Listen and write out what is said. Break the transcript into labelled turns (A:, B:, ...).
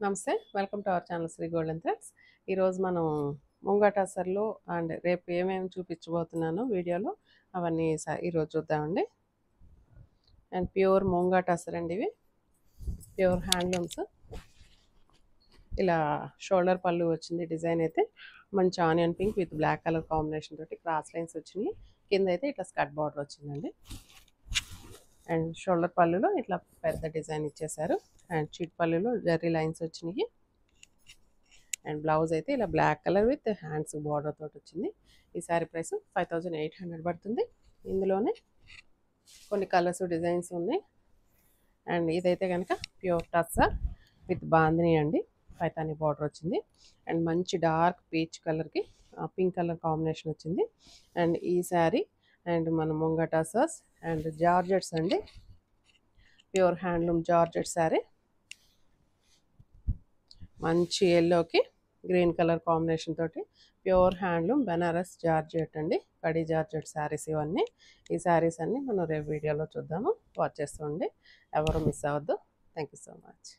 A: నమస్తే welcome to our channel Sri golden threads. ఈరోజు మనం ముంగటాసర్లు అండ్ రేపు ఏమేమి చూపించబోతున్నానో వీడియోలో అవన్నీ ఈరోజు చూద్దామండి. అండ్ ప్యూర్ ముంగటాసర్ అండి, ఇవి ప్యూర్ హ్యాండ్లూమ్స్. ఇలా షోల్డర్ పళ్ళు వచ్చింది. డిజైన్ అయితే మంచి onion pink with black colour combination తోటి క్రాస్ లైన్స్ వచ్చినాయి. కింద అయితే ఇట్లా స్కర్ట్ బార్డర్ వచ్చిందండి. అండ్ షోల్డర్ పళ్ళులో ఇట్లా పెద్ద డిజైన్ ఇచ్చేసారు. అండ్ చీట్ పళ్ళులో జర్రీ లైన్స్ వచ్చినాయి. అండ్ బ్లౌజ్ అయితే ఇలా black colour with hands border తోటి వచ్చింది. ఈ శారీ ప్రైస్ 5800 పడుతుంది. ఇందులోనే కొన్ని కలర్స్ డిజైన్స్ ఉన్నాయి. అండ్ ఇదైతే కనుక ప్యూర్ టస్సర్ విత్ బాందిని అండి, పైతాని బార్డర్ వచ్చింది. అండ్ మంచి డార్క్ పీచ్ కలర్కి పింక్ కలర్ కాంబినేషన్ వచ్చింది. అండ్ ఈ శారీ అండ్ మన ముంగటాసర్స్ అండ్ జార్జెట్స్ అండి, ప్యూర్ హ్యాండ్లూమ్ జార్జెట్ శారీ. మంచి ఎల్లోకి గ్రీన్ కలర్ కాంబినేషన్ తోటి ప్యూర్ హ్యాండ్లూమ్ బెనారస్ జార్జెట్ అండి, కడీ జార్జెట్ శారీస్ ఇవన్నీ. ఈ శారీస్ అన్నీ మనం రేపు వీడియోలో చూద్దాము. వాచ్ చేస్తుండే, ఎవరు మిస్ అవ్వద్దు. Thank you so much.